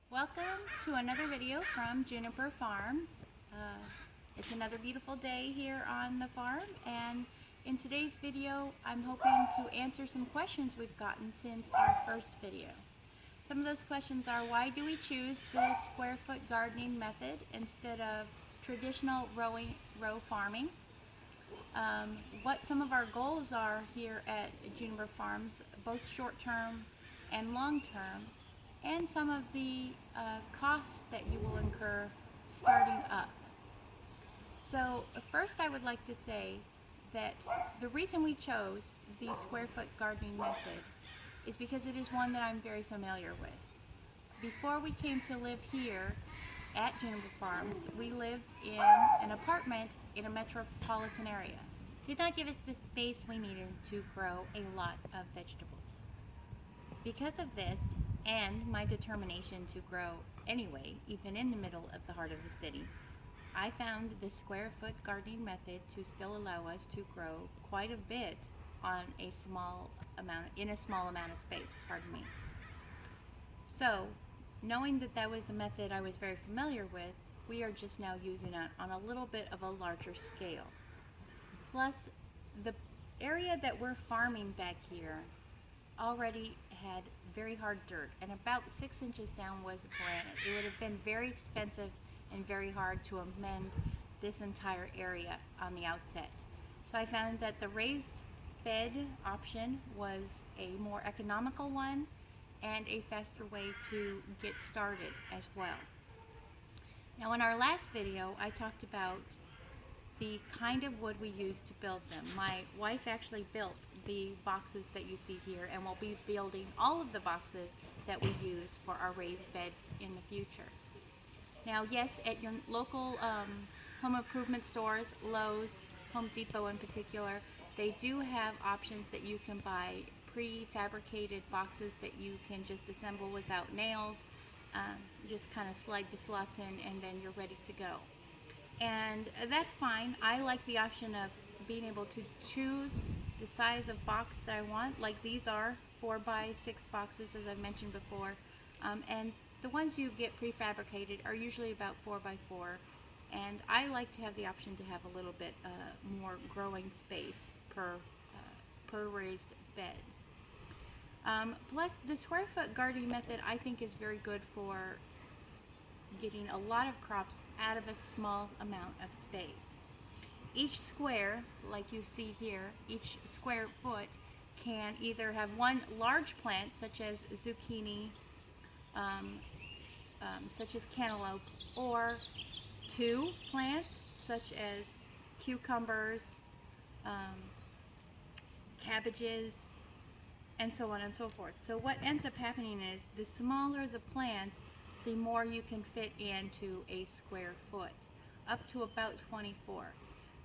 Welcome to another video from Juniper Farms. It's another beautiful day here on the farm, and in today's video I'm hoping to answer some questions we've gotten since our first video. Some of those questions are: why do we choose the square foot gardening method instead of traditional row farming? What some of our goals are here at Juniper Farms, both short-term and long-term, and some of the costs that you will incur starting up. So first I would like to say that the reason we chose the square foot gardening method is because it is one that I'm very familiar with. Before we came to live here at Juniper Farms, we lived in an apartment in a metropolitan area. Did not give us the space we needed to grow a lot of vegetables. Because of this, and my determination to grow anyway, even in the middle of the heart of the city, I found the square foot gardening method to still allow us to grow quite a bit on a small amount, in a small amount of space, pardon me. So, knowing that that was a method I was very familiar with, we are just now using it on a little bit of a larger scale. Plus, the area that we're farming back here already had very hard dirt, and about 6 inches down was granite. It would have been very expensive and very hard to amend this entire area on the outset. So I found that the raised bed option was a more economical one and a faster way to get started as well. Now, in our last video I talked about the kind of wood we use to build them. My wife actually built the boxes that you see here, and we'll be building all of the boxes that we use for our raised beds in the future. Now, yes, at your local home improvement stores, Lowe's, Home Depot in particular, they do have options that you can buy prefabricated boxes that you can just assemble without nails. Just kind of slide the slots in and then you're ready to go. And that's fine. I like the option of being able to choose the size of box that I want. Like these are 4x6 boxes, as I've mentioned before, and the ones you get prefabricated are usually about 4x4, and I like to have the option to have a little bit more growing space per raised bed. Plus, the square foot gardening method I think is very good for getting a lot of crops out of a small amount of space. Each square, like you see here, each square foot can either have one large plant, such as zucchini, such as cantaloupe, or two plants, such as cucumbers, cabbages, and so on and so forth. So what ends up happening is the smaller the plant, the more you can fit into a square foot, up to about 24.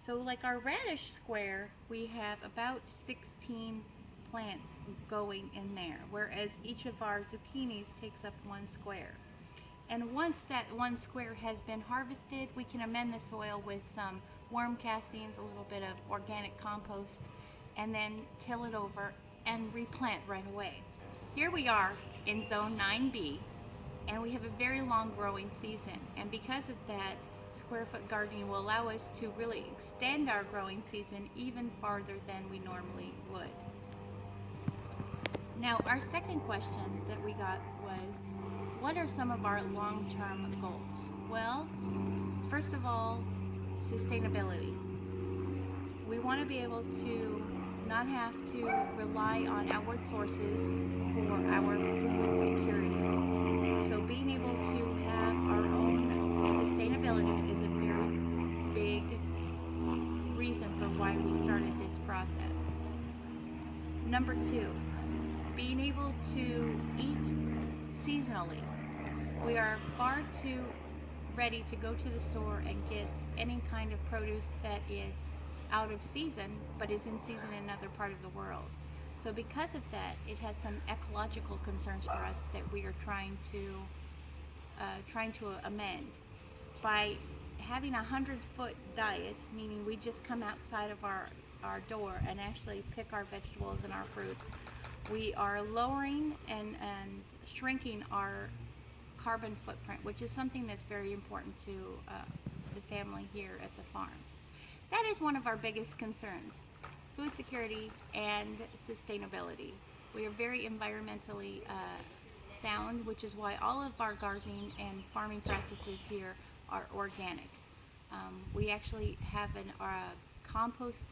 So like our radish square, we have about 16 plants going in there, whereas each of our zucchinis takes up one square. And once that one square has been harvested, we can amend the soil with some worm castings, a little bit of organic compost, and then till it over and replant right away. Here we are in zone 9B, and we have a very long growing season, and because of that, square foot gardening will allow us to really extend our growing season even farther than we normally would. Now, our second question that we got was, what are some of our long-term goals? Well, first of all, sustainability. We want to be able to not have to rely on outward sources for our food security. So being able to have our own sustainability is a very big reason for why we started this process. Number two, being able to eat seasonally. We are far too ready to go to the store and get any kind of produce that is out of season but is in season in another part of the world. So because of that, it has some ecological concerns for us that we are trying to amend. By having a 100-foot diet, meaning we just come outside of our door and actually pick our vegetables and our fruits, we are lowering and shrinking our carbon footprint, which is something that's very important to the family here at the farm. That is one of our biggest concerns: food security and sustainability. We are very environmentally sound, which is why all of our gardening and farming practices here are organic. We actually have a compost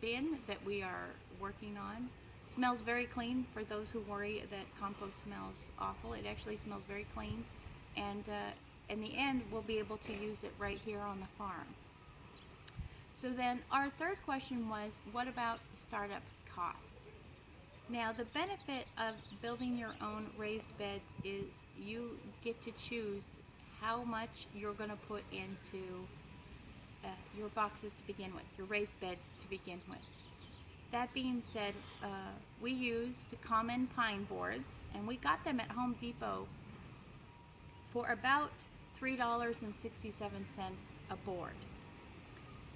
bin that we are working on. Smells very clean. For those who worry that compost smells awful, it actually smells very clean, and in the end we'll be able to use it right here on the farm. So then our third question was, what about startup costs? Now, the benefit of building your own raised beds is you get to choose how much you're going to put into your boxes to begin with, your raised beds to begin with. That being said, we used common pine boards, and we got them at Home Depot for about $3.67 a board.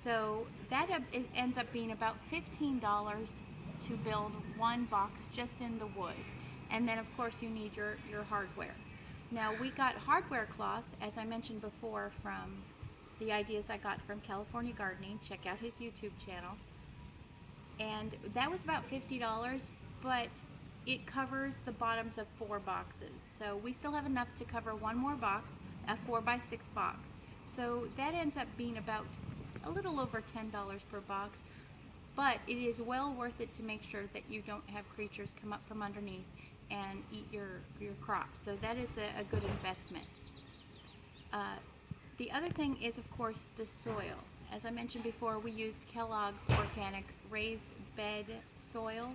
So that ends up being about $15 to build one box just in the wood. And then of course you need your hardware. Now, we got hardware cloth, as I mentioned before, from the ideas I got from California Gardening. Check out his YouTube channel. And that was about $50, but it covers the bottoms of 4 boxes. So we still have enough to cover one more box, a 4x6 box. So that ends up being about a little over $10 per box, but it is well worth it to make sure that you don't have creatures come up from underneath and eat your crops. So that is a good investment. The other thing is, of course, the soil. As I mentioned before, we used Kellogg's organic raised bed soil,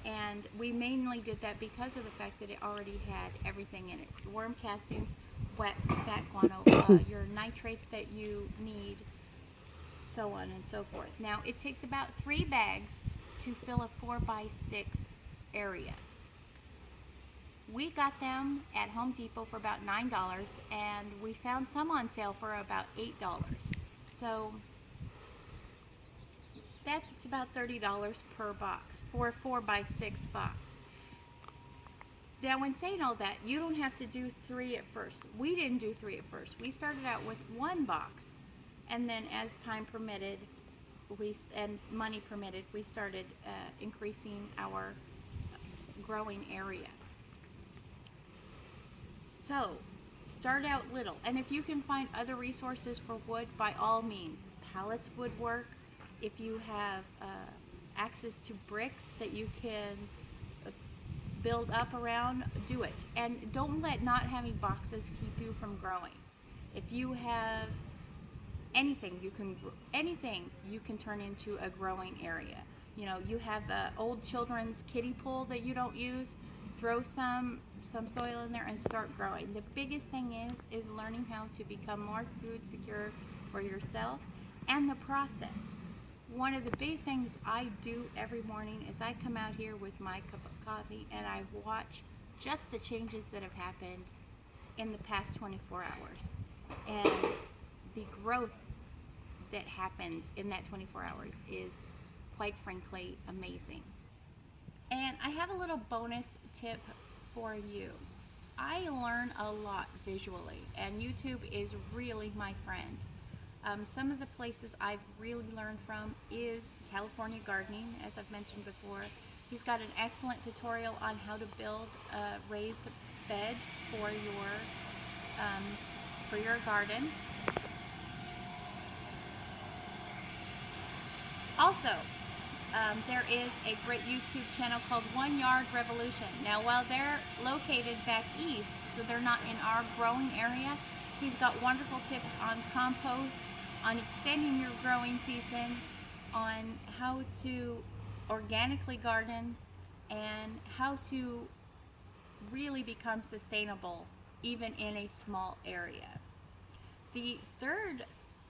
and we mainly did that because of the fact that it already had everything in it: worm castings, wet bat guano, your nitrates that you need, so on and so forth. Now, it takes about 3 bags to fill a 4x6 area. We got them at Home Depot for about $9, and we found some on sale for about $8. So that's about $30 per box for a 4x6 box. Now, when saying all that, you don't have to do 3 at first. We didn't do 3 at first. We started out with 1 box, and then as time permitted, and money permitted, we started increasing our growing area. So start out little, and if you can find other resources for wood, by all means. Pallets would work. If you have access to bricks that you can build up around, do it. And don't let not having boxes keep you from growing. If you have anything you can turn into a growing area. You know, you have an old children's kiddie pool that you don't use, throw some soil in there and start growing. The biggest thing is learning how to become more food secure for yourself and the process. One of the biggest things I do every morning is I come out here with my cup of coffee and I watch just the changes that have happened in the past 24 hours. And the growth that happens in that 24 hours is, quite frankly, amazing. And I have a little bonus tip for you. I learn a lot visually, and YouTube is really my friend. Some of the places I've really learned from is California Gardening, as I've mentioned before. He's got an excellent tutorial on how to build raised beds for your garden. Also, there is a great YouTube channel called 1 Yard Revolution. Now, while they're located back east, so they're not in our growing area, he's got wonderful tips on compost, on extending your growing season, on how to organically garden, and how to really become sustainable even in a small area. The third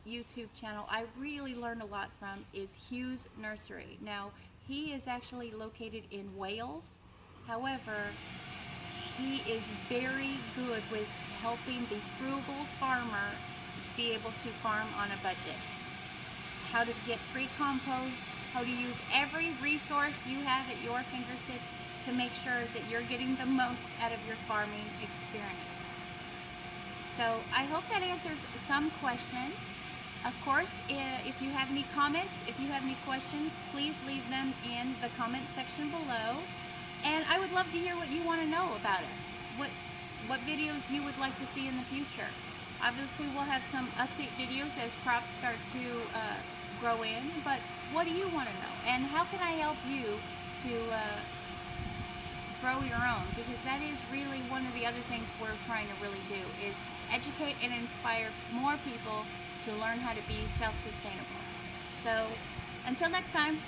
YouTube channel I really learned a lot from is Huws Nursery. Now, he is actually located in Wales. However, he is very good with helping the frugal farmer be able to farm on a budget. How to get free compost, how to use every resource you have at your fingertips to make sure that you're getting the most out of your farming experience. So I hope that answers some questions. Of course, if you have any comments, if you have any questions, please leave them in the comment section below. And I would love to hear what you want to know about us. What videos you would like to see in the future. Obviously, we'll have some update videos as crops start to grow in. But what do you want to know? And how can I help you to grow your own? Because that is really one of the other things we're trying to really do, is educate and inspire more people to learn how to be self-sustainable. So until next time.